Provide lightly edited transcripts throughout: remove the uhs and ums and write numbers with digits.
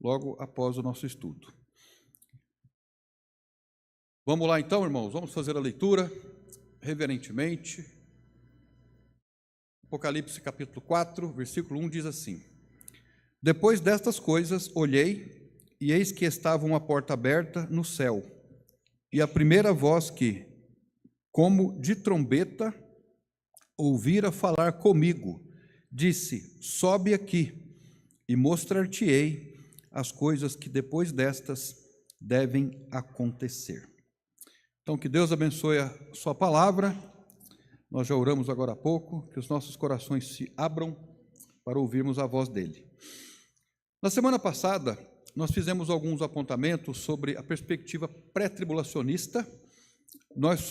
logo após o nosso estudo. Vamos lá então, irmãos, vamos fazer a leitura reverentemente. Apocalipse capítulo 4, versículo 1 diz assim: Depois destas coisas olhei, e eis que estava uma porta aberta no céu, e a primeira voz que, como de trombeta, ouvira falar comigo, disse: Sobe aqui, e mostrar-te-ei as coisas que depois destas devem acontecer. Então, que Deus abençoe a sua palavra. Nós já oramos agora há pouco, que os nossos corações se abram para ouvirmos a voz dele. Na semana passada, nós fizemos alguns apontamentos sobre a perspectiva pré-tribulacionista. Nós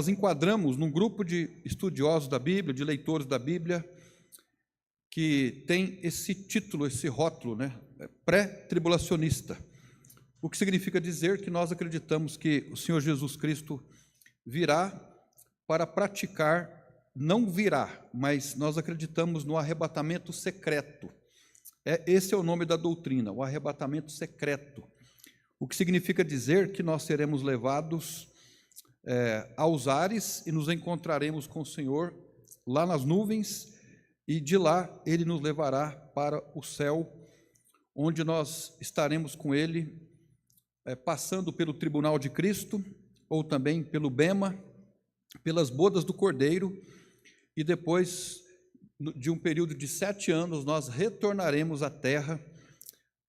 enquadramos num grupo de estudiosos da Bíblia, de leitores da Bíblia, que tem esse título, esse rótulo, né? Pré-tribulacionista. O que significa dizer que nós acreditamos que o Senhor Jesus Cristo virá para praticar, não virá, mas nós acreditamos no arrebatamento secreto. Esse é o nome da doutrina, o arrebatamento secreto. O que significa dizer que nós seremos levados aos ares e nos encontraremos com o Senhor lá nas nuvens, e de lá Ele nos levará para o céu, onde nós estaremos com Ele, passando pelo tribunal de Cristo, ou também pelo bema, pelas bodas do Cordeiro, e depois de um período de 7 anos, nós retornaremos à terra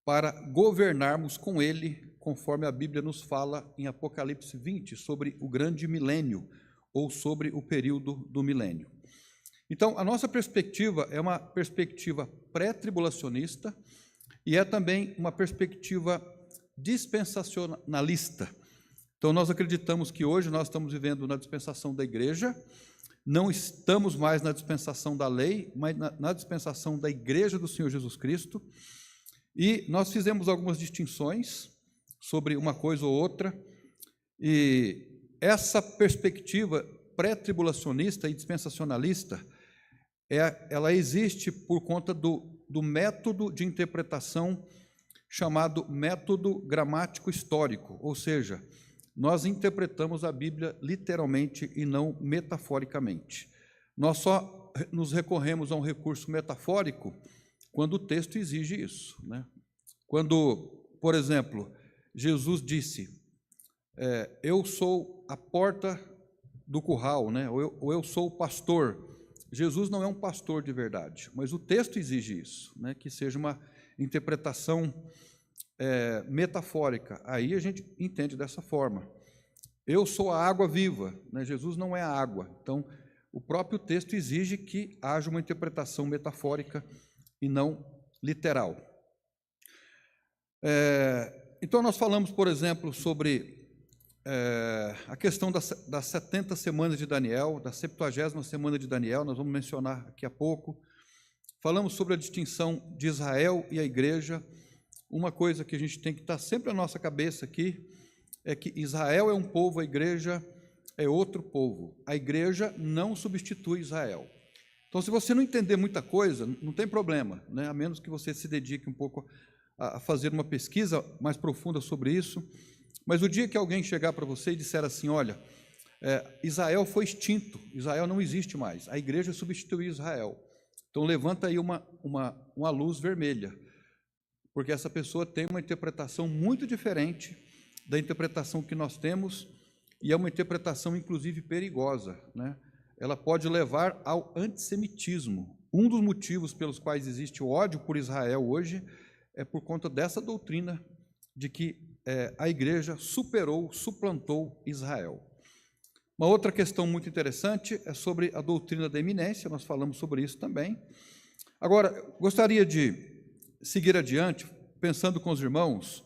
para governarmos com Ele, conforme a Bíblia nos fala em Apocalipse 20, sobre o grande milênio, ou sobre o período do milênio. Então, a nossa perspectiva é uma perspectiva pré-tribulacionista, e é também uma perspectiva dispensacionalista. Então, nós acreditamos que hoje nós estamos vivendo na dispensação da igreja, não estamos mais na dispensação da lei, mas na dispensação da igreja do Senhor Jesus Cristo, e nós fizemos algumas distinções sobre uma coisa ou outra, e essa perspectiva pré-tribulacionista e dispensacionalista, ela existe por conta do método de interpretação chamado método gramático histórico, ou seja, nós interpretamos a Bíblia literalmente e não metaforicamente. Nós só nos recorremos a um recurso metafórico quando o texto exige isso, né? Quando, por exemplo, Jesus disse, eu sou a porta do curral, né? ou eu sou o pastor. Jesus não é um pastor de verdade, mas o texto exige isso, né? Que seja uma interpretação metafórica. Aí a gente entende dessa forma. Eu sou a água viva, né? Jesus não é a água. Então, o próprio texto exige que haja uma interpretação metafórica e não literal. Então, nós falamos, por exemplo, sobre a questão das 70 semanas de Daniel, da 70ª semana de Daniel, nós vamos mencionar daqui a pouco. Falamos sobre a distinção de Israel e a igreja. Uma coisa que a gente tem que estar sempre na nossa cabeça aqui é que Israel é um povo, a igreja é outro povo. A igreja não substitui Israel. Então, se você não entender muita coisa, não tem problema, né? A menos que você se dedique um pouco a fazer uma pesquisa mais profunda sobre isso. Mas o dia que alguém chegar para você e disser assim, olha, Israel foi extinto, Israel não existe mais, a igreja substituiu Israel. Então, levanta aí uma luz vermelha, porque essa pessoa tem uma interpretação muito diferente da interpretação que nós temos, e é uma interpretação, inclusive, perigosa, né? Ela pode levar ao antissemitismo. Um dos motivos pelos quais existe o ódio por Israel hoje é por conta dessa doutrina de que a igreja suplantou Israel. Uma outra questão muito interessante é sobre a doutrina da eminência, nós falamos sobre isso também. Agora, gostaria de seguir adiante, pensando com os irmãos,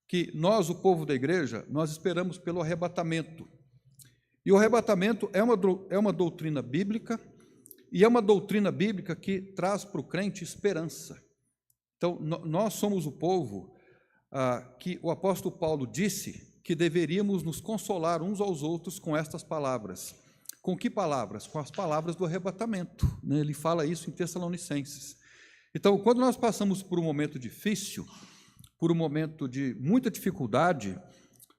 que nós, o povo da igreja, nós esperamos pelo arrebatamento. E o arrebatamento é uma doutrina bíblica, e é uma doutrina bíblica que traz para o crente esperança. Então, nós somos o povo que o apóstolo Paulo disse que deveríamos nos consolar uns aos outros com estas palavras. Com que palavras? Com as palavras do arrebatamento, né? Ele fala isso em Tessalonicenses. Então, quando nós passamos por um momento difícil, por um momento de muita dificuldade,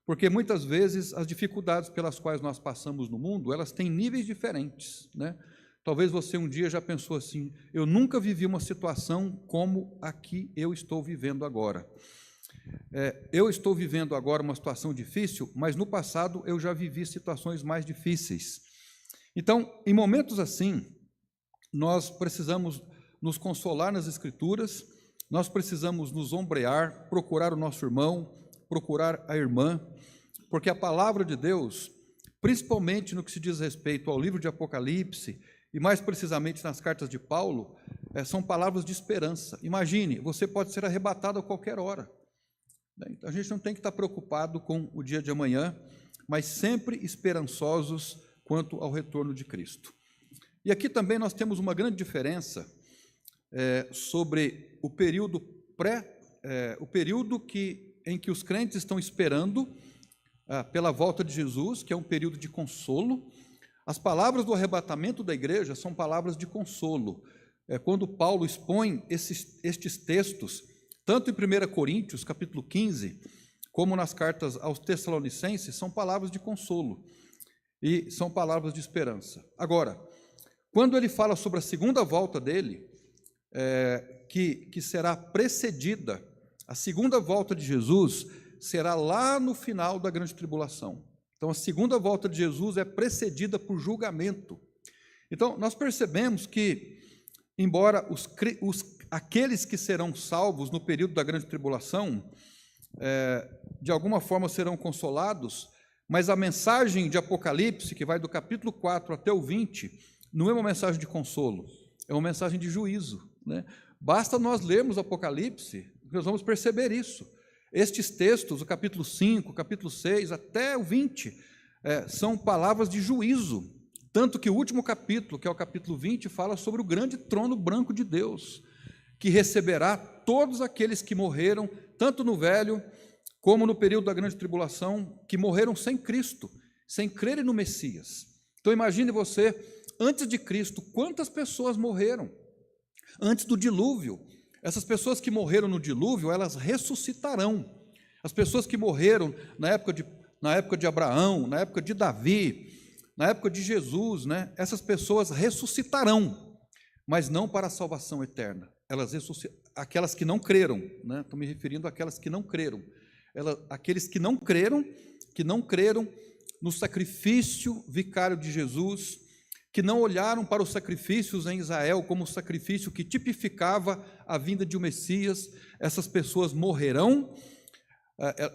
porque muitas vezes as dificuldades pelas quais nós passamos no mundo, elas têm níveis diferentes, né? Talvez você um dia já pensou assim, eu nunca vivi uma situação como a que eu estou vivendo agora. Eu estou vivendo agora uma situação difícil, mas no passado eu já vivi situações mais difíceis. Então, em momentos assim, nós precisamos nos consolar nas Escrituras, nós precisamos nos ombrear, procurar o nosso irmão, procurar a irmã, porque a palavra de Deus, principalmente no que se diz respeito ao livro de Apocalipse, e mais precisamente nas cartas de Paulo, são palavras de esperança. Imagine, você pode ser arrebatado a qualquer hora. Então, a gente não tem que estar preocupado com o dia de amanhã, mas sempre esperançosos quanto ao retorno de Cristo. E aqui também nós temos uma grande diferença sobre o período em que os crentes estão esperando pela volta de Jesus, que é um período de consolo. As palavras do arrebatamento da igreja são palavras de consolo. Quando Paulo expõe estes textos, tanto em 1 Coríntios, capítulo 15, como nas cartas aos Tessalonicenses, são palavras de consolo e são palavras de esperança. Agora, quando ele fala sobre a segunda volta dele, que será precedida, a segunda volta de Jesus será lá no final da grande tribulação. Então, a segunda volta de Jesus é precedida por julgamento. Então, nós percebemos que, embora aqueles que serão salvos no período da grande tribulação, de alguma forma serão consolados, mas a mensagem de Apocalipse, que vai do capítulo 4 até o 20, não é uma mensagem de consolo, é uma mensagem de juízo, né? Basta nós lermos Apocalipse, nós vamos perceber isso. Estes textos, o capítulo 5, o capítulo 6, até o 20, são palavras de juízo, tanto que o último capítulo, que é o capítulo 20, fala sobre o grande trono branco de Deus, que receberá todos aqueles que morreram, tanto no Velho, como no período da grande tribulação, que morreram sem Cristo, sem crerem no Messias. Então imagine você, antes de Cristo, quantas pessoas morreram? Antes do dilúvio, essas pessoas que morreram no dilúvio, elas ressuscitarão. As pessoas que morreram na época de Abraão, na época de Davi, na época de Jesus, né? Essas pessoas ressuscitarão, mas não para a salvação eterna. Aquelas que não creram, né? Estou me referindo àquelas que não creram. Aqueles que não creram no sacrifício vicário de Jesus, que não olharam para os sacrifícios em Israel como o sacrifício que tipificava a vinda de um Messias, essas pessoas morrerão,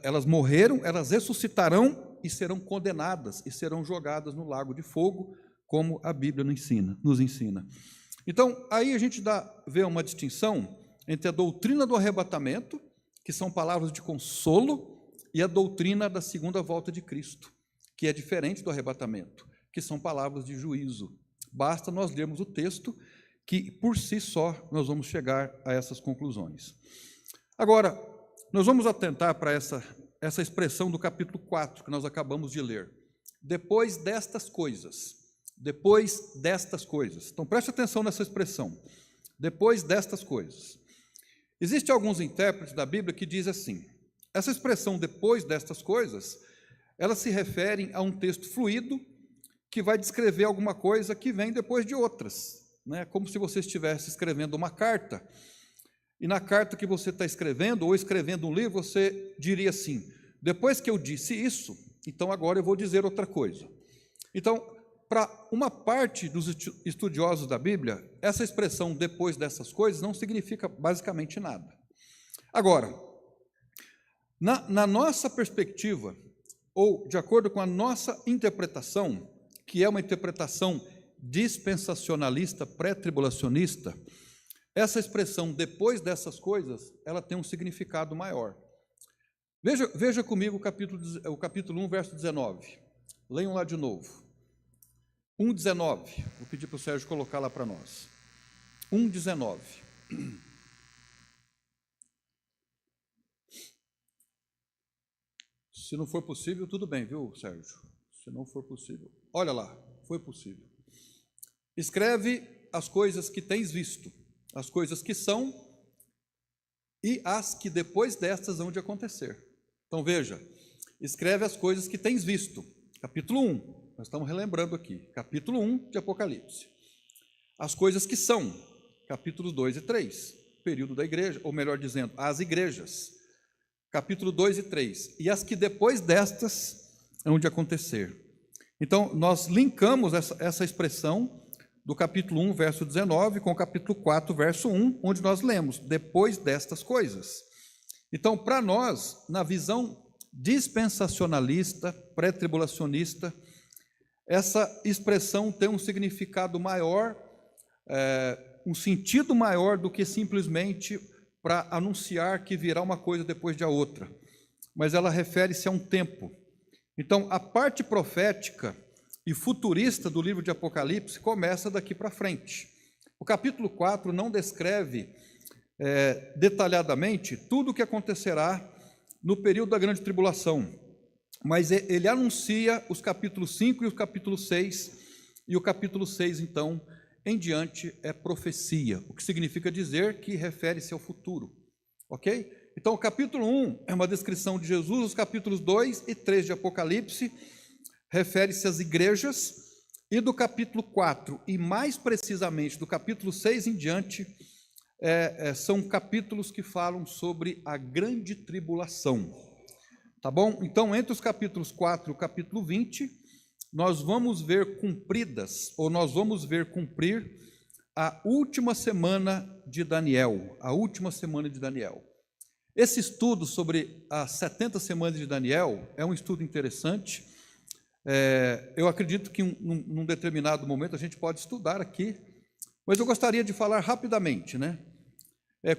elas ressuscitarão e serão condenadas e serão jogadas no lago de fogo, como a Bíblia nos ensina. Então, aí a gente vê uma distinção entre a doutrina do arrebatamento, que são palavras de consolo, e a doutrina da segunda volta de Cristo, que é diferente do arrebatamento, que são palavras de juízo. Basta nós lermos o texto, que por si só nós vamos chegar a essas conclusões. Agora, nós vamos atentar para essa expressão do capítulo 4, que nós acabamos de ler. Depois destas coisas. Depois destas coisas. Então, preste atenção nessa expressão. Depois destas coisas. Existem alguns intérpretes da Bíblia que dizem assim, essa expressão depois destas coisas, ela se refere a um texto fluido que vai descrever alguma coisa que vem depois de outras, né? Como se você estivesse escrevendo uma carta, e na carta que você está escrevendo, ou escrevendo um livro, você diria assim, depois que eu disse isso, então agora eu vou dizer outra coisa. Então, para uma parte dos estudiosos da Bíblia, essa expressão depois dessas coisas não significa basicamente nada. Agora, na nossa perspectiva, ou de acordo com a nossa interpretação, que é uma interpretação dispensacionalista, pré-tribulacionista, essa expressão depois dessas coisas, ela tem um significado maior. Veja comigo o capítulo 1, verso 19. Leiam lá de novo. 1,19, vou pedir para o Sérgio colocar lá para nós. 1,19. Se não for possível, tudo bem, viu, Sérgio? Se não for possível. Olha lá, foi possível. Escreve as coisas que tens visto, as coisas que são e as que depois destas hão de acontecer. Então veja, escreve as coisas que tens visto, capítulo 1, nós estamos relembrando aqui, capítulo 1 de Apocalipse. As coisas que são, capítulos 2 e 3, período da igreja, ou melhor dizendo, as igrejas, capítulo 2 e 3, e as que depois destas hão de acontecer. Então, nós linkamos essa expressão do capítulo 1, verso 19, com o capítulo 4, verso 1, onde nós lemos, depois destas coisas. Então, para nós, na visão dispensacionalista, pré-tribulacionista, essa expressão tem um significado maior, um sentido maior do que simplesmente para anunciar que virá uma coisa depois da outra, mas ela refere-se a um tempo. Então, a parte profética e futurista do livro de Apocalipse começa daqui para frente. O capítulo 4 não descreve detalhadamente tudo o que acontecerá no período da grande tribulação, mas ele anuncia os capítulos 5 e o capítulo 6, e o capítulo 6, então, em diante, é profecia, o que significa dizer que refere-se ao futuro, ok? Então, o capítulo 1 é uma descrição de Jesus, os capítulos 2 e 3 de Apocalipse refere-se às igrejas, e do capítulo 4, e mais precisamente do capítulo 6 em diante, são capítulos que falam sobre a grande tribulação, tá bom? Então, entre os capítulos 4 e o capítulo 20, nós vamos ver cumpridas, ou nós vamos ver cumprir a última semana de Daniel, Esse estudo sobre as 70 semanas de Daniel é um estudo interessante. Eu acredito que num determinado momento a gente pode estudar aqui, mas eu gostaria de falar rapidamente, né?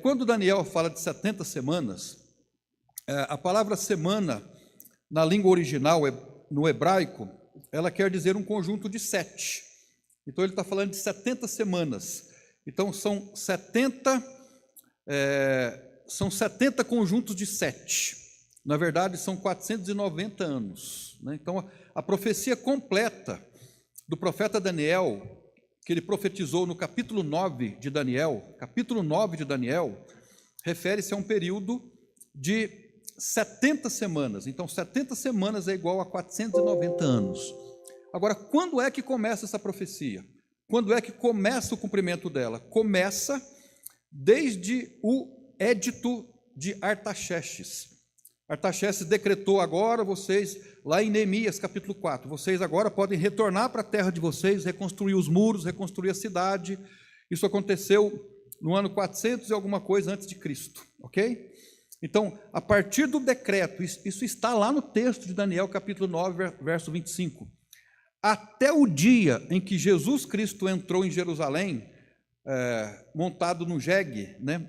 Quando Daniel fala de 70 semanas, a palavra semana, na língua original, no hebraico, ela quer dizer um conjunto de 7. Então, ele está falando de 70 semanas. Então, são 70 conjuntos de 7. Na verdade, são 490 anos. Né? Então, a profecia completa do profeta Daniel, que ele profetizou no capítulo 9 de Daniel, refere-se a um período de 70 semanas. Então, 70 semanas é igual a 490 anos. Agora, quando é que começa essa profecia? Quando é que começa o cumprimento dela? Começa desde o Édito de Artaxerxes. Artaxerxes decretou agora, vocês, lá em Neemias capítulo 4, vocês agora podem retornar para a terra de vocês, reconstruir os muros, reconstruir a cidade. Isso aconteceu no ano 400 e alguma coisa antes de Cristo, ok? Então, a partir do decreto, isso está lá no texto de Daniel capítulo 9, verso 25, até o dia em que Jesus Cristo entrou em Jerusalém, montado no jegue, né?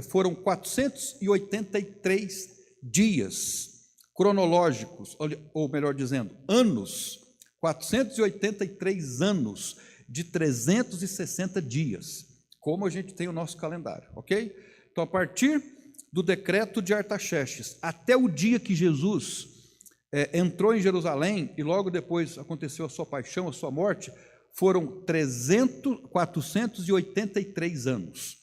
Foram 483 dias cronológicos, ou melhor dizendo, anos, 483 anos de 360 dias, como a gente tem o nosso calendário, ok? Então, a partir do decreto de Artaxerxes até o dia que Jesus entrou em Jerusalém, e logo depois aconteceu a sua paixão, a sua morte, foram 483 anos.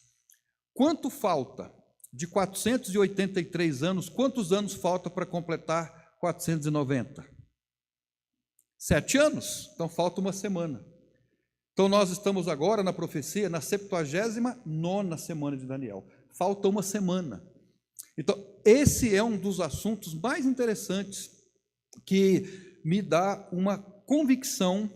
Quanto falta de 483 anos, quantos anos falta para completar 490? 7 anos, então falta uma semana. Então nós estamos agora na profecia, na 79ª semana de Daniel, falta uma semana. Então esse é um dos assuntos mais interessantes que me dá uma convicção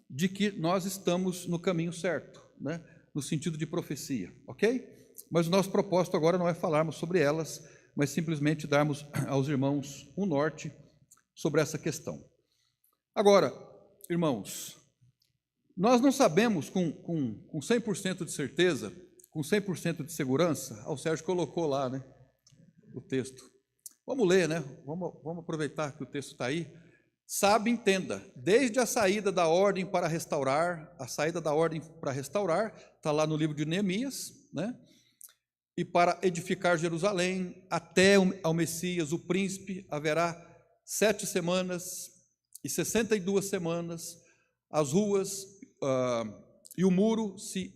de que nós estamos no caminho certo, né? No sentido de profecia, ok? Mas o nosso propósito agora não é falarmos sobre elas, mas simplesmente darmos aos irmãos um norte sobre essa questão. Agora, irmãos, nós não sabemos com 100% de certeza, com 100% de segurança, o Sérgio colocou lá, né, o texto. Vamos ler, né? Vamos aproveitar que o texto está aí. Sabe, entenda, desde a saída da ordem para restaurar, está lá no livro de Neemias, né? E para edificar Jerusalém, até ao Messias, o príncipe, haverá 7 semanas e 62 semanas, as ruas e o muro se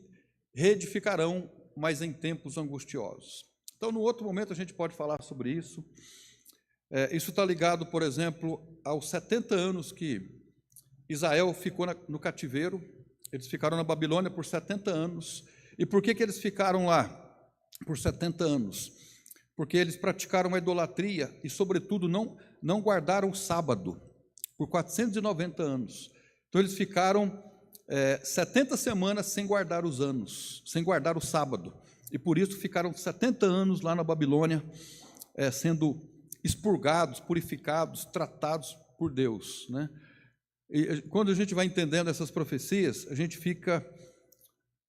reedificarão mas em tempos angustiosos. Então, no outro momento, a gente pode falar sobre isso. Isso está ligado, por exemplo, aos 70 anos que Israel ficou no cativeiro. Eles ficaram na Babilônia por 70 anos. E por que eles ficaram lá por 70 anos? Porque eles praticaram a idolatria e, sobretudo, não guardaram o sábado por 490 anos. Então, eles ficaram 70 semanas sem guardar os anos, sem guardar o sábado. E por isso ficaram 70 anos lá na Babilônia, sendo expurgados, purificados, tratados por Deus, né? E quando a gente vai entendendo essas profecias, a gente fica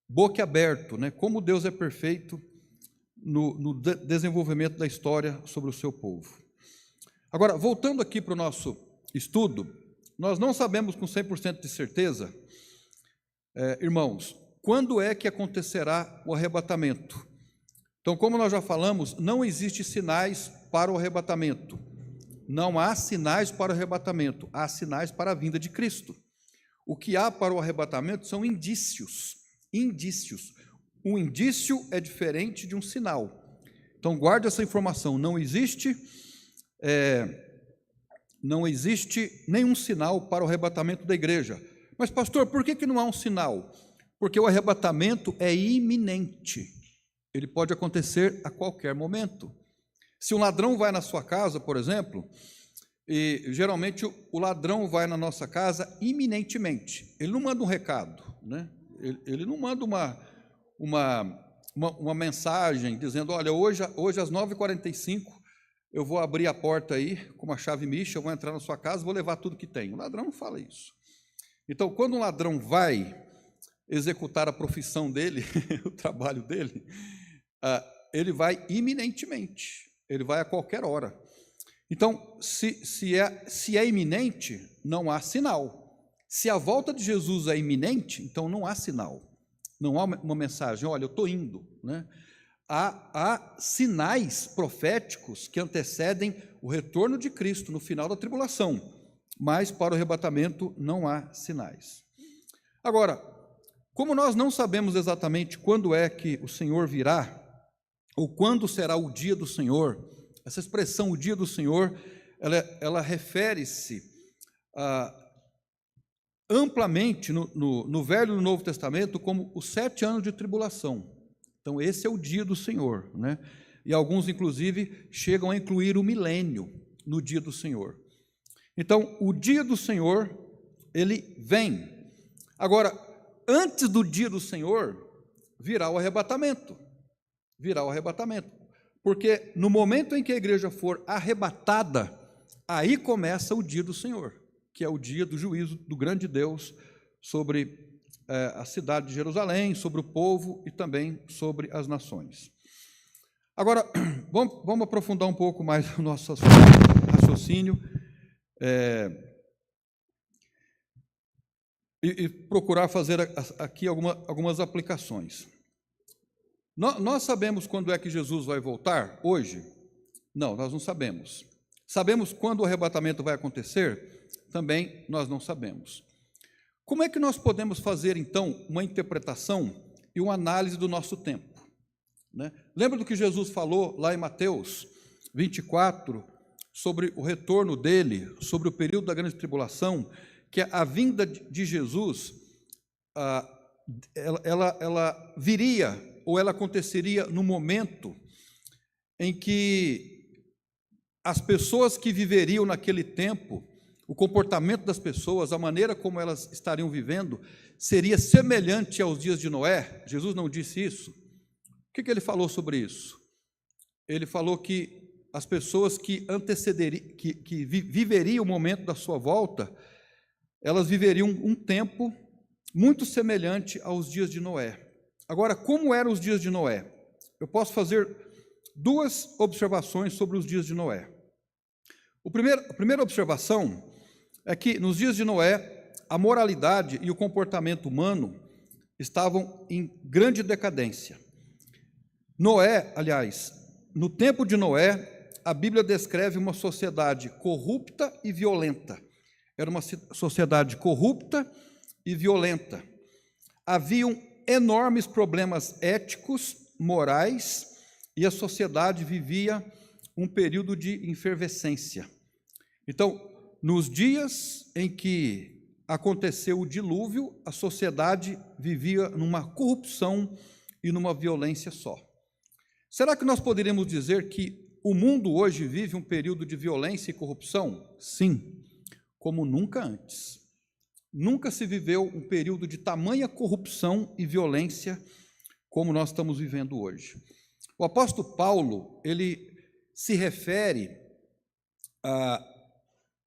boquiaberto, né? Como Deus é perfeito no desenvolvimento da história sobre o seu povo. Agora, voltando aqui para o nosso estudo, nós não sabemos com 100% de certeza, irmãos, quando é que acontecerá o arrebatamento. Então, como nós já falamos, não existe sinais para o arrebatamento. Não há sinais para o arrebatamento, há sinais para a vinda de Cristo. O que há para o arrebatamento são indícios. Indícios. Um indício é diferente de um sinal. Então, guarde essa informação. Não existe nenhum sinal para o arrebatamento da igreja. Mas, pastor, por que não há um sinal? Porque o arrebatamento é iminente. Ele pode acontecer a qualquer momento. Se um ladrão vai na sua casa, por exemplo, e geralmente o ladrão vai na nossa casa iminentemente. Ele não manda um recado, né? Ele não manda uma mensagem dizendo, olha, hoje às 9h45 eu vou abrir a porta aí com uma chave micha, eu vou entrar na sua casa, vou levar tudo que tem. O ladrão não fala isso. Então, quando um ladrão vai executar a profissão dele, o trabalho dele, ele vai iminentemente, ele vai a qualquer hora. Então, se é iminente, não há sinal. Se a volta de Jesus é iminente, então não há sinal. Não há uma mensagem, olha, eu estou indo, né? Há sinais proféticos que antecedem o retorno de Cristo no final da tribulação, mas para o arrebatamento não há sinais. Agora, como nós não sabemos exatamente quando é que o Senhor virá, ou quando será o dia do Senhor, essa expressão, o dia do Senhor, ela refere-se amplamente no Velho e no Novo Testamento como os 7 anos de tribulação. Então, esse é o dia do Senhor, né? E alguns, inclusive, chegam a incluir o milênio no dia do Senhor. Então, o dia do Senhor, ele vem. Agora, antes do dia do Senhor, virá o arrebatamento. Virá o arrebatamento. Porque no momento em que a igreja for arrebatada, aí começa o dia do Senhor, que é o dia do juízo do grande Deus sobre a cidade de Jerusalém, sobre o povo e também sobre as nações. Agora, vamos aprofundar um pouco mais o nosso raciocínio e procurar fazer aqui algumas aplicações. Nós sabemos quando é que Jesus vai voltar hoje? Não, nós não sabemos. Sabemos quando o arrebatamento vai acontecer? Também nós não sabemos. Como é que nós podemos fazer, então, uma interpretação e uma análise do nosso tempo, né? Lembra do que Jesus falou lá em Mateus 24, sobre o retorno dele, sobre o período da grande tribulação, que a vinda de Jesus, ela viria, ou ela aconteceria no momento em que as pessoas que viveriam naquele tempo, o comportamento das pessoas, a maneira como elas estariam vivendo, seria semelhante aos dias de Noé. Jesus não disse isso. O que ele falou sobre isso? Ele falou que as pessoas que viveriam o momento da sua volta, elas viveriam um tempo muito semelhante aos dias de Noé. Agora, como eram os dias de Noé? Eu posso fazer 2 observações sobre os dias de Noé. A primeira observação é que nos dias de Noé, a moralidade e o comportamento humano estavam em grande decadência. Noé, aliás, no tempo de Noé, a Bíblia descreve uma sociedade corrupta e violenta. Era uma sociedade corrupta e violenta. Haviam enormes problemas éticos morais e a sociedade vivia um período de efervescência. Então, nos dias em que aconteceu o dilúvio, a sociedade vivia numa corrupção e numa violência só. Será que nós poderíamos dizer que o mundo hoje vive um período de violência e corrupção? Sim, como nunca antes. Nunca se viveu um período de tamanha corrupção e violência como nós estamos vivendo hoje. O apóstolo Paulo, ele se refere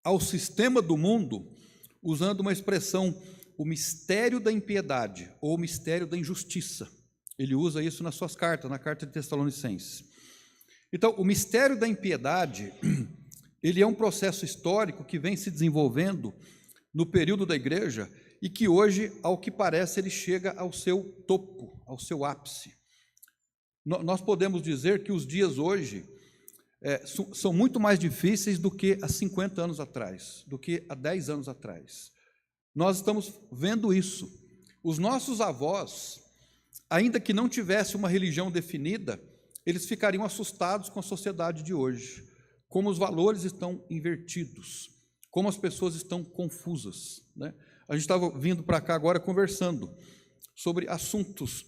ao sistema do mundo usando uma expressão, o mistério da impiedade ou o mistério da injustiça. Ele usa isso nas suas cartas, na carta de Tessalonicenses. Então, o mistério da impiedade, ele é um processo histórico que vem se desenvolvendo no período da igreja e que hoje, ao que parece, ele chega ao seu topo, ao seu ápice. Nós podemos dizer que os dias hoje são muito mais difíceis do que há 50 anos atrás, do que há 10 anos atrás. Nós estamos vendo isso. Os nossos avós, ainda que não tivesse uma religião definida, eles ficariam assustados com a sociedade de hoje, como os valores estão invertidos, como as pessoas estão confusas, né? A gente estava vindo para cá agora conversando sobre assuntos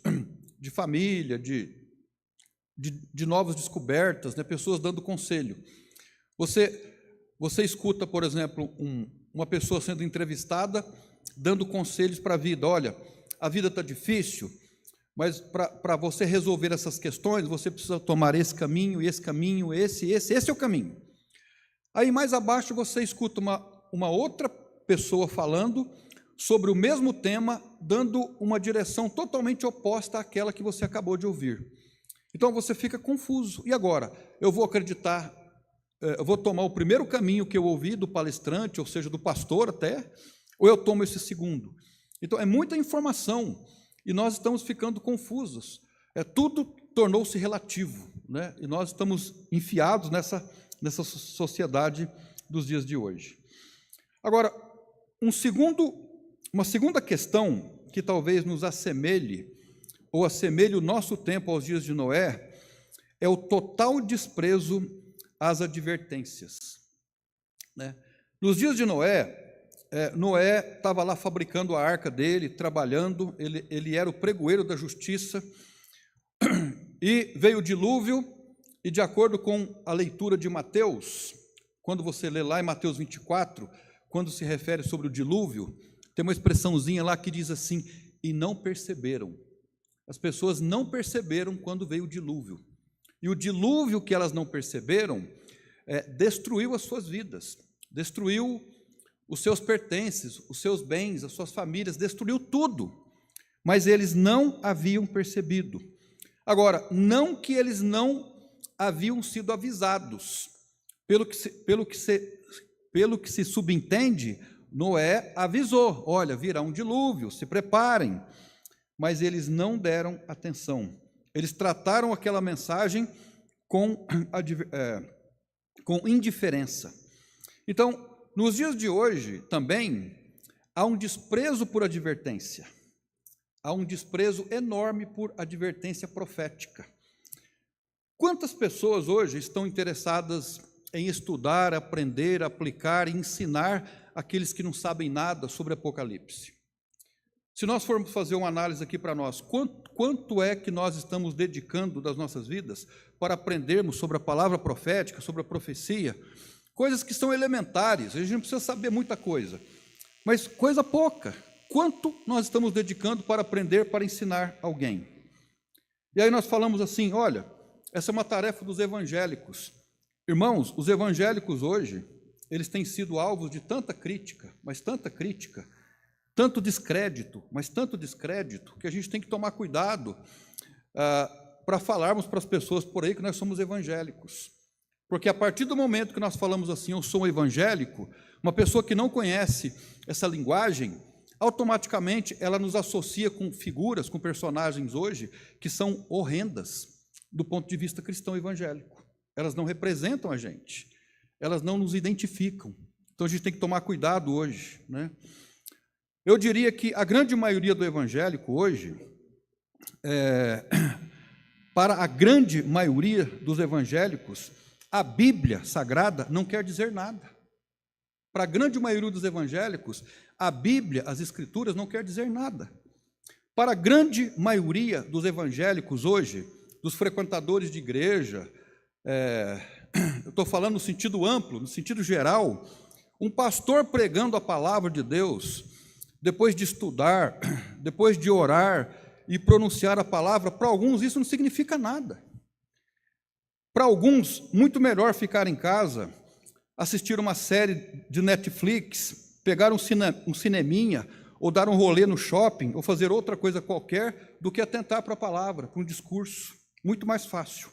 de família, de novas descobertas, né? Pessoas dando conselho. Você escuta, por exemplo, uma pessoa sendo entrevistada, dando conselhos para a vida. Olha, a vida está difícil, mas para você resolver essas questões, você precisa tomar esse caminho, esse é o caminho. Aí mais abaixo você escuta uma outra pessoa falando sobre o mesmo tema, dando uma direção totalmente oposta àquela que você acabou de ouvir. Então você fica confuso. E agora? Eu vou acreditar, eu vou tomar o primeiro caminho que eu ouvi do palestrante, ou seja, do pastor até, ou eu tomo esse segundo? Então é muita informação e nós estamos ficando confusos. Tudo tornou-se relativo, né? E nós estamos enfiados nessa sociedade dos dias de hoje. Agora, uma segunda questão que talvez nos assemelhe, ou assemelhe o nosso tempo aos dias de Noé, é o total desprezo às advertências, né? Nos dias de Noé, Noé estava lá fabricando a arca dele, trabalhando, ele era o pregoeiro da justiça, e veio o dilúvio, e de acordo com a leitura de Mateus, quando você lê lá em Mateus 24, quando se refere sobre o dilúvio, tem uma expressãozinha lá que diz assim, e não perceberam. As pessoas não perceberam quando veio o dilúvio. E o dilúvio que elas não perceberam destruiu as suas vidas, destruiu os seus pertences, os seus bens, as suas famílias, destruiu tudo. Mas eles não haviam percebido. Agora, não que eles não haviam sido avisados. Pelo que se subentende, Noé avisou, olha, virá um dilúvio, se preparem. Mas eles não deram atenção. Eles trataram aquela mensagem com indiferença. Então, nos dias de hoje, também, há um desprezo por advertência. Há um desprezo enorme por advertência profética. Quantas pessoas hoje estão interessadas em estudar, aprender, aplicar e ensinar aqueles que não sabem nada sobre Apocalipse? Se nós formos fazer uma análise aqui para nós, quanto é que nós estamos dedicando das nossas vidas para aprendermos sobre a palavra profética, sobre a profecia, coisas que são elementares, a gente não precisa saber muita coisa, mas coisa pouca. Quanto nós estamos dedicando para aprender, para ensinar alguém? E aí nós falamos assim, olha, essa é uma tarefa dos evangélicos. Irmãos, os evangélicos hoje, eles têm sido alvos de tanta crítica, mas tanta crítica, tanto descrédito, mas tanto descrédito, que a gente tem que tomar cuidado para falarmos para as pessoas por aí que nós somos evangélicos. Porque a partir do momento que nós falamos assim, eu sou um evangélico, uma pessoa que não conhece essa linguagem, automaticamente ela nos associa com figuras, com personagens hoje, que são horrendas do ponto de vista cristão evangélico. Elas não representam a gente, elas não nos identificam. Então a gente tem que tomar cuidado hoje, né? Eu diria que a grande maioria do evangélico hoje Para a grande maioria dos evangélicos, a Bíblia Sagrada não quer dizer nada. Para a grande maioria dos evangélicos, a Bíblia, as Escrituras, não quer dizer nada. Para a grande maioria dos evangélicos hoje, dos frequentadores de igreja, eu estou falando no sentido amplo, no sentido geral, um pastor pregando a palavra de Deus, depois de estudar, depois de orar e pronunciar a palavra, para alguns isso não significa nada. Para alguns, muito melhor ficar em casa, assistir uma série de Netflix, pegar um cineminha, ou dar um rolê no shopping, ou fazer outra coisa qualquer, do que atentar para a palavra, para um discurso. Muito mais fácil.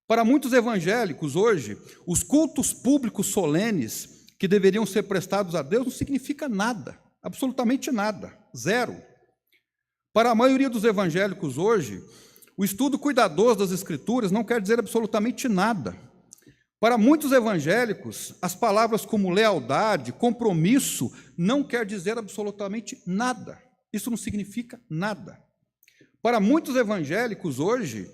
Para muitos evangélicos, hoje, os cultos públicos solenes que deveriam ser prestados a Deus não significa nada, absolutamente nada, zero. Para a maioria dos evangélicos hoje, o estudo cuidadoso das Escrituras não quer dizer absolutamente nada. Para muitos evangélicos, as palavras como lealdade, compromisso, não quer dizer absolutamente nada. Isso não significa nada. Para muitos evangélicos hoje,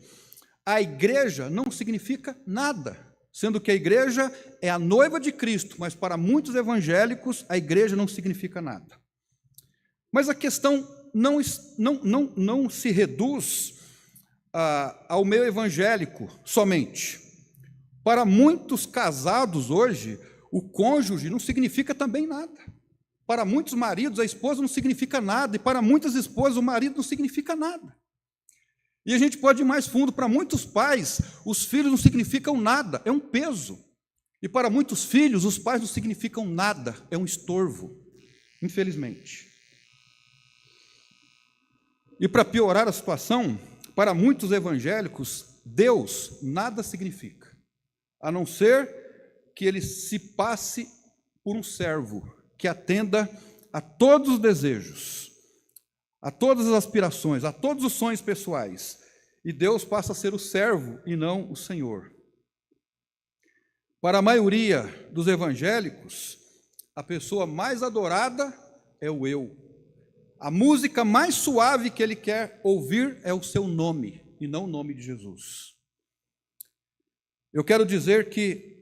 a igreja não significa nada, sendo que a igreja é a noiva de Cristo, mas para muitos evangélicos, a igreja não significa nada. Mas a questão não se reduz ao meio evangélico somente. Para muitos casados hoje, o cônjuge não significa também nada. Para muitos maridos, a esposa não significa nada, e para muitas esposas, o marido não significa nada. E a gente pode ir mais fundo, para muitos pais, os filhos não significam nada, é um peso. E para muitos filhos, os pais não significam nada, é um estorvo, infelizmente. E para piorar a situação, para muitos evangélicos, Deus nada significa, a não ser que ele se passe por um servo, que atenda a todos os desejos, a todas as aspirações, a todos os sonhos pessoais, e Deus passa a ser o servo e não o Senhor. Para a maioria dos evangélicos, a pessoa mais adorada é o eu. A música mais suave que ele quer ouvir é o seu nome, e não o nome de Jesus. Eu quero dizer que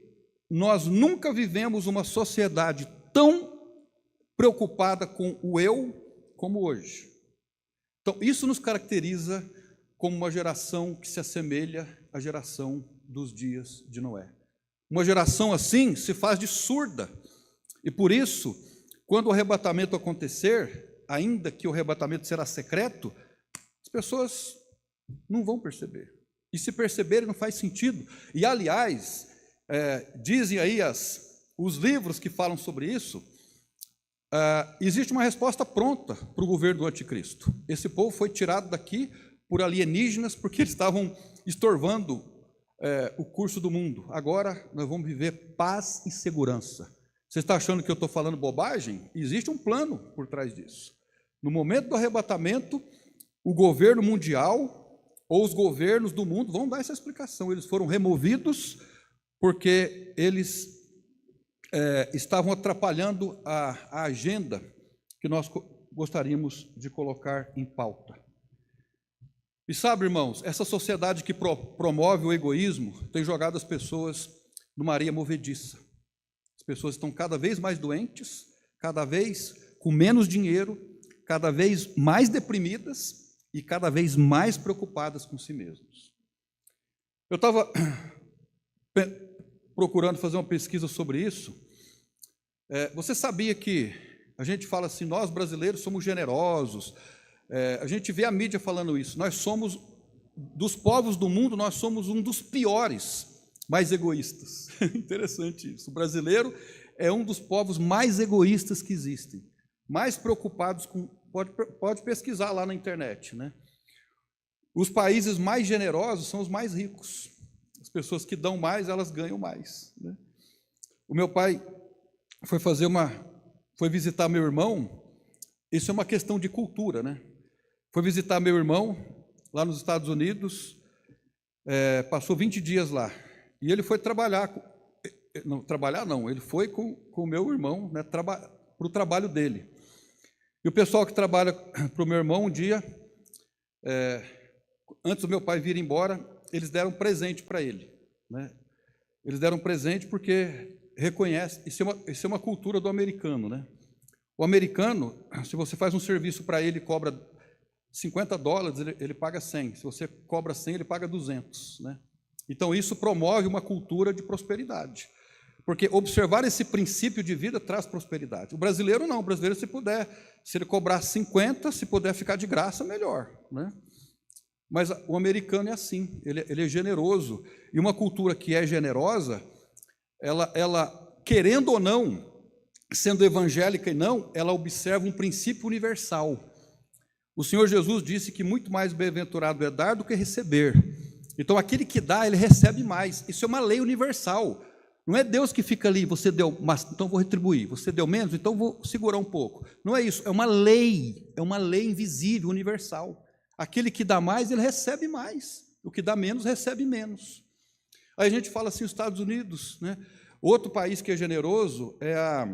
nós nunca vivemos uma sociedade tão preocupada com o eu como hoje. Então, isso nos caracteriza como uma geração que se assemelha à geração dos dias de Noé. Uma geração assim se faz de surda, e por isso, quando o arrebatamento acontecer, ainda que o arrebatamento será secreto, as pessoas não vão perceber. E se perceberem, não faz sentido. E, aliás, dizem aí os livros que falam sobre isso, existe uma resposta pronta para o governo do anticristo. Esse povo foi tirado daqui por alienígenas porque eles estavam estorvando o curso do mundo. Agora nós vamos viver paz e segurança. Você está achando que eu estou falando bobagem? Existe um plano por trás disso. No momento do arrebatamento, o governo mundial ou os governos do mundo vão dar essa explicação. Eles foram removidos porque eles estavam atrapalhando a agenda que nós gostaríamos de colocar em pauta. E sabe, irmãos, essa sociedade que promove o egoísmo tem jogado as pessoas numa areia movediça. As pessoas estão cada vez mais doentes, cada vez com menos dinheiro, cada vez mais deprimidas e cada vez mais preocupadas com si mesmos. Eu estava procurando fazer uma pesquisa sobre isso. Você sabia que a gente fala assim, nós brasileiros somos generosos, a gente vê a mídia falando isso, nós somos, dos povos do mundo, nós somos um dos piores, mais egoístas. Interessante isso. O brasileiro é um dos povos mais egoístas que existem, mais preocupados com... Pode pesquisar lá na internet, né? Os países mais generosos são os mais ricos. As pessoas que dão mais, elas ganham mais, né? O meu pai foi visitar meu irmão. Isso é uma questão de cultura, né? Foi visitar meu irmão lá nos Estados Unidos, passou 20 dias lá. E ele foi trabalhar, ele foi com o meu irmão, né, para o trabalho dele. E o pessoal que trabalha para o meu irmão, um dia, antes do meu pai vir embora, eles deram um presente para ele, né? Eles deram um presente porque reconhece, isso é uma cultura do americano, né? O americano, se você faz um serviço para ele e cobra $50, ele paga 100. Se você cobra 100, ele paga 200, né? Então, isso promove uma cultura de prosperidade, porque observar esse princípio de vida traz prosperidade. O brasileiro não, o brasileiro, se ele cobrar 50, se puder ficar de graça, melhor, né? Mas o americano é assim, ele é generoso, e uma cultura que é generosa, ela, querendo ou não, sendo evangélica e não, ela observa um princípio universal. O Senhor Jesus disse que muito mais bem-aventurado é dar do que receber. Então, aquele que dá, ele recebe mais. Isso é uma lei universal. Não é Deus que fica ali, você deu, mas então vou retribuir. Você deu menos, então vou segurar um pouco. Não é isso, é uma lei invisível, universal. Aquele que dá mais, ele recebe mais. O que dá menos, recebe menos. Aí a gente fala assim, os Estados Unidos, né? Outro país que é generoso é a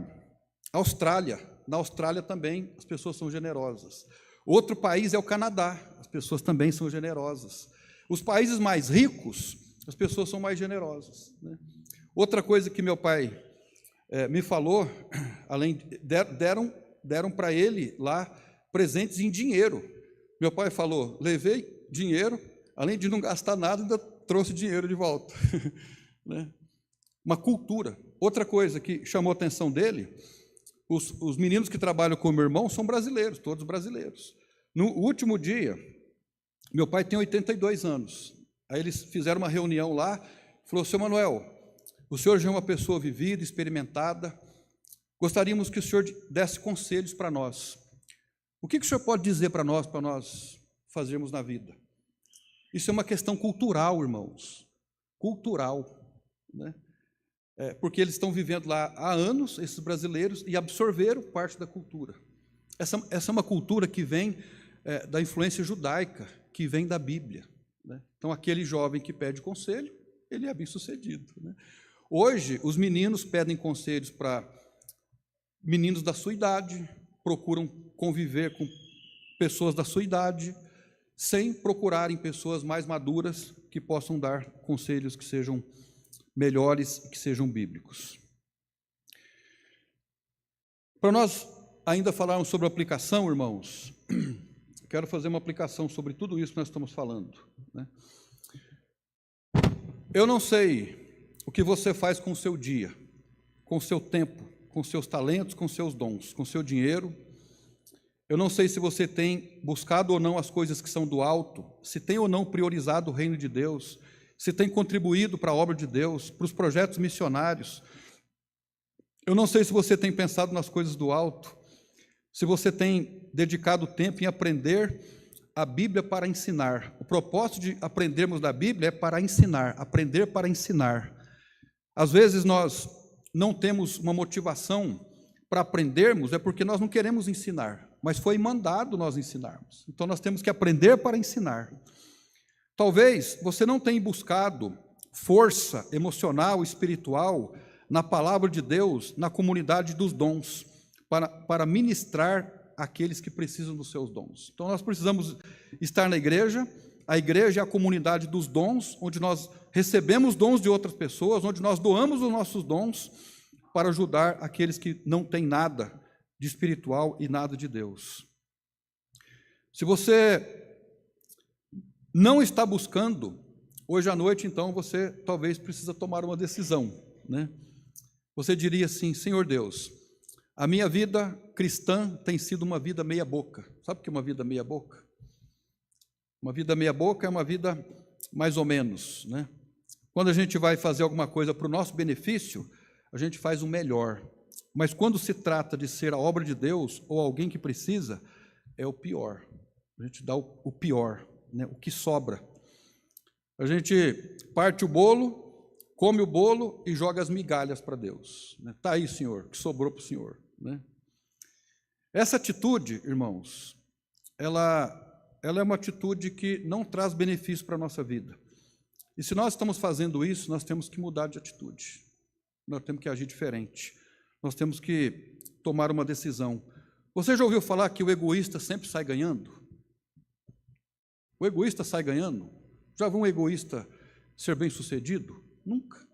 Austrália. Na Austrália também as pessoas são generosas. Outro país é o Canadá. As pessoas também são generosas. Os países mais ricos, as pessoas são mais generosas, né? Outra coisa que meu pai me falou, deram para ele lá presentes em dinheiro. Meu pai falou, levei dinheiro, além de não gastar nada, ainda trouxe dinheiro de volta. Né? Uma cultura. Outra coisa que chamou a atenção dele, os meninos que trabalham com o meu irmão são brasileiros, todos brasileiros. No último dia, meu pai tem 82 anos. Aí eles fizeram uma reunião lá, falou, seu Manuel, o senhor já é uma pessoa vivida, experimentada, gostaríamos que o senhor desse conselhos para nós. O que o senhor pode dizer para nós fazermos na vida? Isso é uma questão cultural, irmãos, cultural, né? Porque eles estão vivendo lá há anos, esses brasileiros, e absorveram parte da cultura. Essa é uma cultura que vem da influência judaica, que vem da Bíblia, né? Então, aquele jovem que pede conselho, ele é bem-sucedido, né? Hoje, os meninos pedem conselhos para meninos da sua idade, procuram conviver com pessoas da sua idade, sem procurarem pessoas mais maduras que possam dar conselhos que sejam melhores e que sejam bíblicos. Para nós ainda falarmos sobre aplicação, irmãos, quero fazer uma aplicação sobre tudo isso que nós estamos falando, né? Eu não sei o que você faz com o seu dia, com o seu tempo, com seus talentos, com seus dons, com seu dinheiro. Eu não sei se você tem buscado ou não as coisas que são do alto, se tem ou não priorizado o reino de Deus, se tem contribuído para a obra de Deus, para os projetos missionários. Eu não sei se você tem pensado nas coisas do alto, se você tem dedicado tempo em aprender a Bíblia para ensinar. O propósito de aprendermos da Bíblia é para ensinar, aprender para ensinar. Às vezes nós não temos uma motivação para aprendermos, é porque nós não queremos ensinar, mas foi mandado nós ensinarmos. Então nós temos que aprender para ensinar. Talvez você não tenha buscado força emocional, espiritual, na palavra de Deus, na comunidade dos dons, para ministrar aqueles que precisam dos seus dons. Então nós precisamos estar na igreja. A igreja é a comunidade dos dons, onde nós recebemos dons de outras pessoas, onde nós doamos os nossos dons para ajudar aqueles que não têm nada de espiritual e nada de Deus. Se você não está buscando, hoje à noite, então, você talvez precisa tomar uma decisão, né? Você diria assim, Senhor Deus, a minha vida cristã tem sido uma vida meia boca. Sabe o que é uma vida meia boca? Uma vida meia boca é uma vida mais ou menos, né? Quando a gente vai fazer alguma coisa para o nosso benefício, a gente faz o melhor. Mas quando se trata de ser a obra de Deus ou alguém que precisa, é o pior. A gente dá o pior, né? O que sobra. A gente parte o bolo, come o bolo e joga as migalhas para Deus. Está aí, Senhor, que sobrou para o Senhor, né? Essa atitude, irmãos, ela é uma atitude que não traz benefício para a nossa vida. E se nós estamos fazendo isso, nós temos que mudar de atitude. Nós temos que agir diferente. Nós temos que tomar uma decisão. Você já ouviu falar que o egoísta sempre sai ganhando? O egoísta sai ganhando? Já viu um egoísta ser bem-sucedido? Nunca.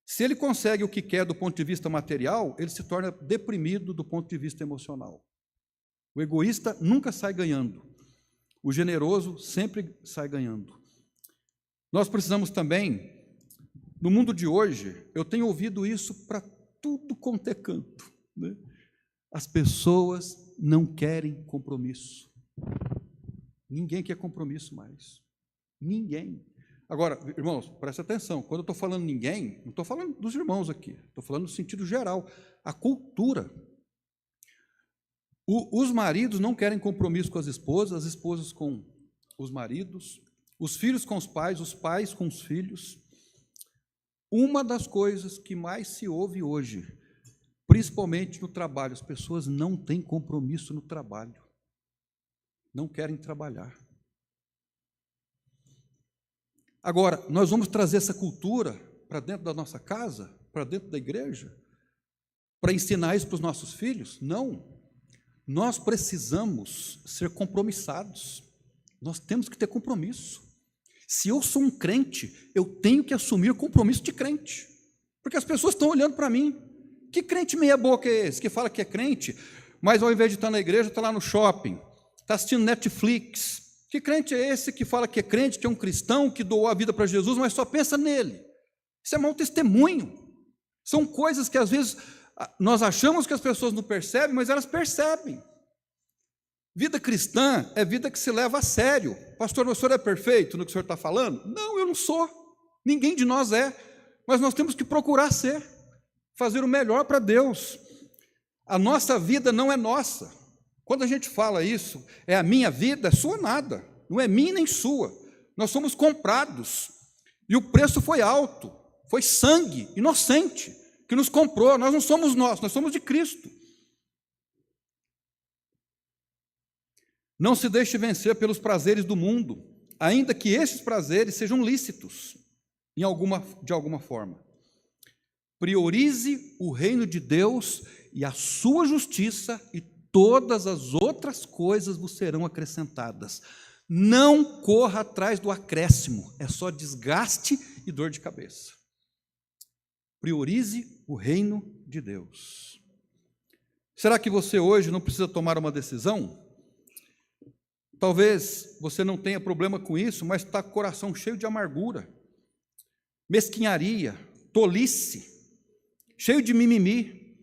Se ele consegue o que quer do ponto de vista material, ele se torna deprimido do ponto de vista emocional. O egoísta nunca sai ganhando. O generoso sempre sai ganhando. Nós precisamos também, no mundo de hoje, eu tenho ouvido isso para tudo quanto é canto, né? As pessoas não querem compromisso. Ninguém quer compromisso mais. Ninguém. Agora, irmãos, presta atenção, quando eu estou falando ninguém, não estou falando dos irmãos aqui, estou falando no sentido geral. A cultura. Os maridos não querem compromisso com as esposas com os maridos, os filhos com os pais com os filhos. Uma das coisas que mais se ouve hoje, principalmente no trabalho, as pessoas não têm compromisso no trabalho, não querem trabalhar. Agora, nós vamos trazer essa cultura para dentro da nossa casa, para dentro da igreja, para ensinar isso para os nossos filhos? Não. Nós precisamos ser compromissados. Nós temos que ter compromisso. Se eu sou um crente, eu tenho que assumir o compromisso de crente. Porque as pessoas estão olhando para mim. Que crente meia boca é esse? Que fala que é crente, mas ao invés de estar na igreja, está lá no shopping, está assistindo Netflix. Que crente é esse que fala que é crente, que é um cristão, que doou a vida para Jesus, mas só pensa nele? Isso é mau testemunho. São coisas que às vezes nós achamos que as pessoas não percebem, mas elas percebem. Vida cristã é vida que se leva a sério. Pastor, o senhor é perfeito no que o senhor está falando? Não, eu não sou. Ninguém de nós é. Mas nós temos que procurar ser. Fazer o melhor para Deus. A nossa vida não é nossa. Quando a gente fala isso, é a minha vida, é sua nada. Não é minha nem sua. Nós somos comprados. E o preço foi alto. Foi sangue inocente que nos comprou. Nós não somos nós somos de Cristo. Não se deixe vencer pelos prazeres do mundo, ainda que esses prazeres sejam lícitos, de alguma forma. Priorize o reino de Deus e a sua justiça, e todas as outras coisas vos serão acrescentadas. Não corra atrás do acréscimo, é só desgaste e dor de cabeça. Priorize o reino de Deus. Será que você hoje não precisa tomar uma decisão? Talvez você não tenha problema com isso, mas está com o coração cheio de amargura, mesquinharia, tolice, cheio de mimimi.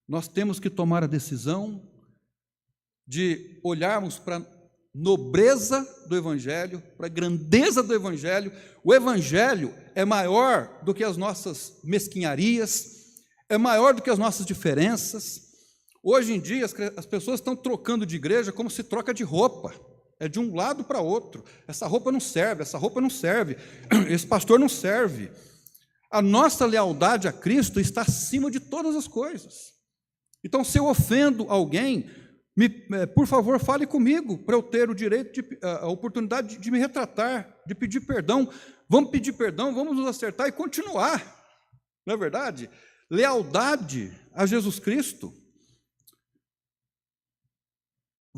Nós temos que tomar a decisão de olharmos para a nobreza do Evangelho, para a grandeza do Evangelho. O Evangelho é maior do que as nossas mesquinharias, é maior do que as nossas diferenças. Hoje em dia, as pessoas estão trocando de igreja como se troca de roupa. É de um lado para outro. Essa roupa não serve, esse pastor não serve. A nossa lealdade a Cristo está acima de todas as coisas. Então, se eu ofendo alguém, por favor, fale comigo, para eu ter o direito, a oportunidade de me retratar, de pedir perdão. Vamos pedir perdão, vamos nos acertar e continuar. Não é verdade? Lealdade a Jesus Cristo.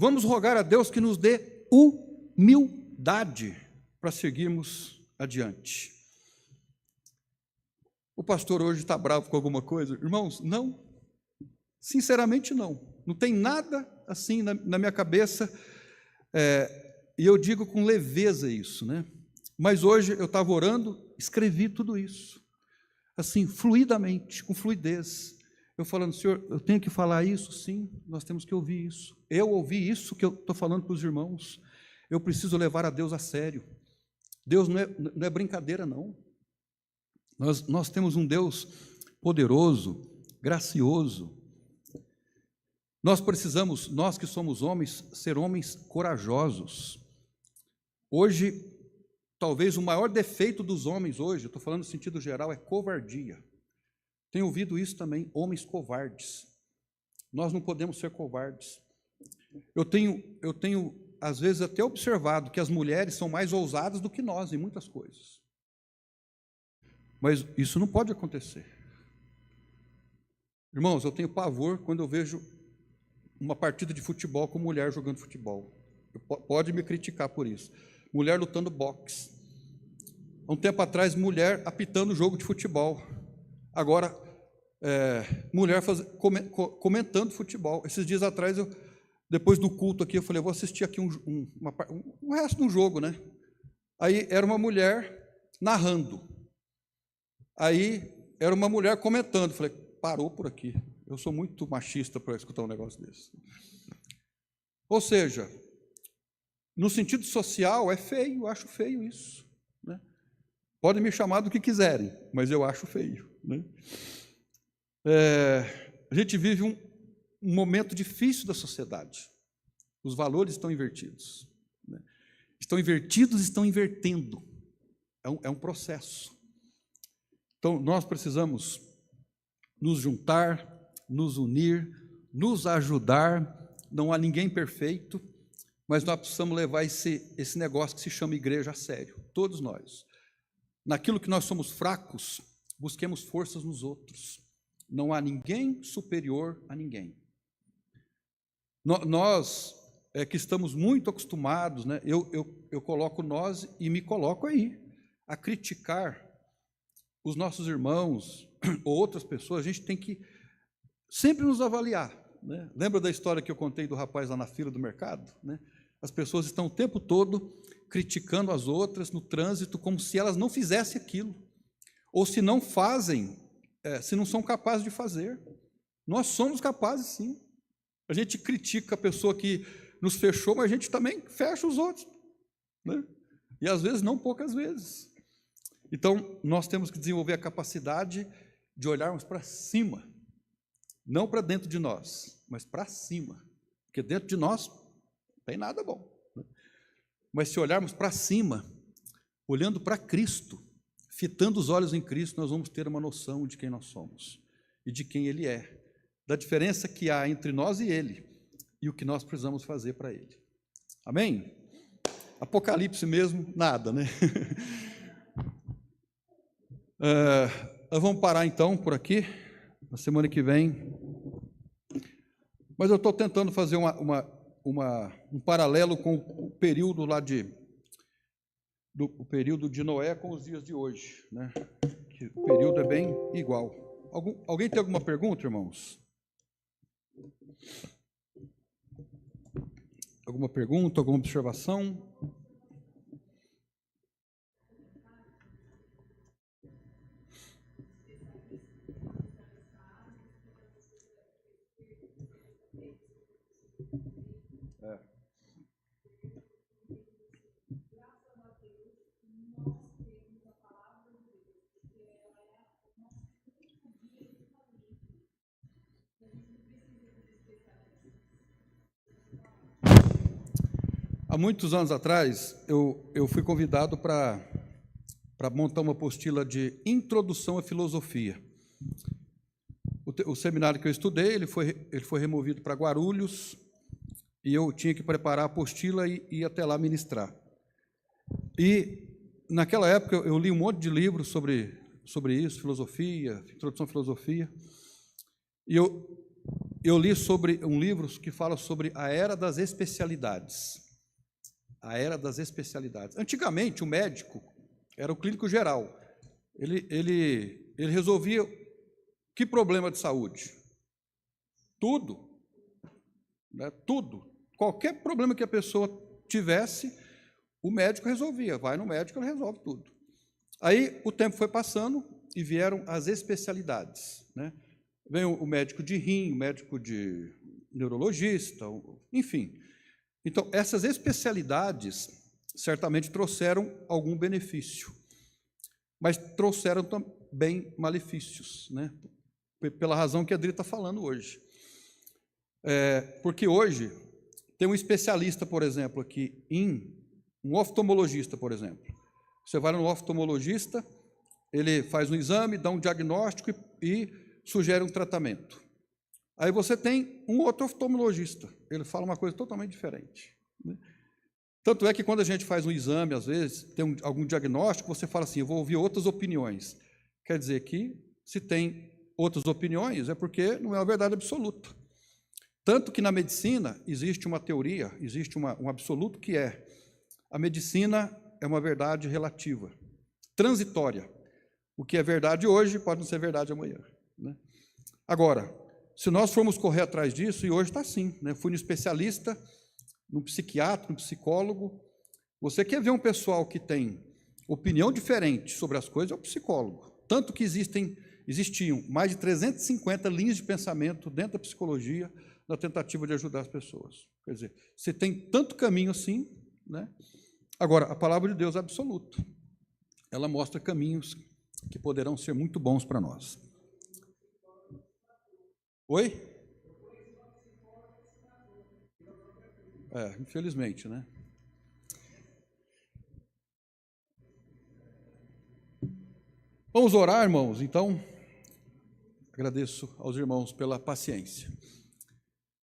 Vamos rogar a Deus que nos dê humildade para seguirmos adiante. O pastor hoje está bravo com alguma coisa? Irmãos, não. Sinceramente, não. Não tem nada assim na minha cabeça, e eu digo com leveza isso, né? Mas hoje eu estava orando, escrevi tudo isso, assim, fluidamente, com fluidez. Eu falando, Senhor, eu tenho que falar isso? Sim, nós temos que ouvir isso. Eu ouvi isso que eu estou falando para os irmãos. Eu preciso levar a Deus a sério. Deus não é brincadeira, não. Nós temos um Deus poderoso, gracioso. Nós precisamos, nós que somos homens, ser homens corajosos. Hoje, talvez o maior defeito dos homens hoje, eu estou falando no sentido geral, é covardia. Tenho ouvido isso também, homens covardes. Nós não podemos ser covardes. Eu tenho, às vezes, até observado que as mulheres são mais ousadas do que nós em muitas coisas. Mas isso não pode acontecer. Irmãos, eu tenho pavor quando eu vejo uma partida de futebol com mulher jogando futebol. Pode me criticar por isso. Mulher lutando boxe. Há um tempo atrás, mulher apitando jogo de futebol. Agora, mulher comentando futebol. Esses dias atrás, depois do culto aqui, eu falei, eu vou assistir aqui um resto de um jogo, né? Aí era uma mulher narrando. Aí era uma mulher comentando. Falei, parou por aqui. Eu sou muito machista para escutar um negócio desse. Ou seja, no sentido social, é feio, eu acho feio isso. Né? Podem me chamar do que quiserem, mas eu acho feio. Né? A gente vive um momento difícil da sociedade. Os valores estão invertidos. Né? Estão invertidos, estão invertendo. É um processo. Então, nós precisamos nos juntar, nos unir, nos ajudar. Não há ninguém perfeito, mas nós precisamos levar esse negócio que se chama igreja a sério, todos nós. Naquilo que nós somos fracos, busquemos forças nos outros. Não há ninguém superior a ninguém. Nós que estamos muito acostumados, né? Eu coloco nós e me coloco aí, a criticar os nossos irmãos ou outras pessoas. A gente tem que sempre nos avaliar. Né? Lembra da história que eu contei do rapaz lá na fila do mercado? Né? As pessoas estão o tempo todo criticando as outras no trânsito como se elas não fizessem aquilo, ou se não fazem, se não são capazes de fazer. Nós somos capazes, sim. A gente critica a pessoa que nos fechou, mas a gente também fecha os outros. Né? E às vezes, não poucas vezes. Então, nós temos que desenvolver a capacidade de olharmos para cima, não para dentro de nós, mas para cima, porque dentro de nós não tem nada bom. Né? Mas se olharmos para cima, olhando para Cristo, fitando os olhos em Cristo, nós vamos ter uma noção de quem nós somos e de quem Ele é, da diferença que há entre nós e Ele e o que nós precisamos fazer para Ele. Amém? Apocalipse mesmo, nada, né? Nós vamos parar então por aqui. Na semana que vem. Mas eu estou tentando fazer um paralelo com o período lá o período de Noé com os dias de hoje, né? Que o período é bem igual. Alguém tem alguma pergunta, irmãos? Alguma pergunta, alguma observação? Há muitos anos atrás, eu fui convidado para montar uma apostila de introdução à filosofia. O seminário que eu estudei, ele foi removido para Guarulhos, e eu tinha que preparar a apostila e ir até lá ministrar. E, naquela época, eu li um monte de livros sobre isso, filosofia, introdução à filosofia, e eu li sobre um livro que fala sobre a era das especialidades. A era das especialidades. Antigamente, o médico era o clínico geral. Ele resolvia que problema de saúde? Tudo. Né? Tudo. Qualquer problema que a pessoa tivesse, o médico resolvia. Vai no médico, ele resolve tudo. Aí o tempo foi passando e vieram as especialidades. Né? Veio o médico de rim, o médico de neurologista, enfim. Então, essas especialidades certamente trouxeram algum benefício, mas trouxeram também malefícios, né? Pela razão que a Adri está falando hoje. Porque hoje tem um especialista, por exemplo, aqui um oftalmologista, por exemplo. Você vai no oftalmologista, ele faz um exame, dá um diagnóstico e sugere um tratamento. Aí você tem um outro oftalmologista, ele fala uma coisa totalmente diferente. Né? Tanto é que quando a gente faz um exame, às vezes, tem algum diagnóstico, você fala assim, eu vou ouvir outras opiniões. Quer dizer que, se tem outras opiniões, é porque não é uma verdade absoluta. Tanto que na medicina existe uma teoria, existe um absoluto que é: a medicina é uma verdade relativa, transitória. O que é verdade hoje pode não ser verdade amanhã, né? Agora, se nós formos correr atrás disso, e hoje está assim, né? Fui no especialista, no psiquiatra, no psicólogo. Você quer ver um pessoal que tem opinião diferente sobre as coisas, é o psicólogo. Tanto que existiam mais de 350 linhas de pensamento dentro da psicologia na tentativa de ajudar as pessoas. Quer dizer, você tem tanto caminho assim, né? Agora, a palavra de Deus é absoluta. Ela mostra caminhos que poderão ser muito bons para nós. Oi? Infelizmente, né? Vamos orar, irmãos, então. Agradeço aos irmãos pela paciência.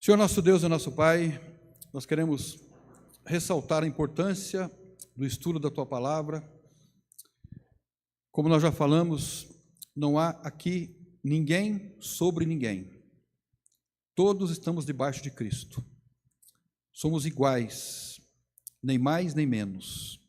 Senhor nosso Deus e nosso Pai, nós queremos ressaltar a importância do estudo da Tua Palavra. Como nós já falamos, não há aqui ninguém sobre ninguém. Todos estamos debaixo de Cristo. Somos iguais, nem mais nem menos.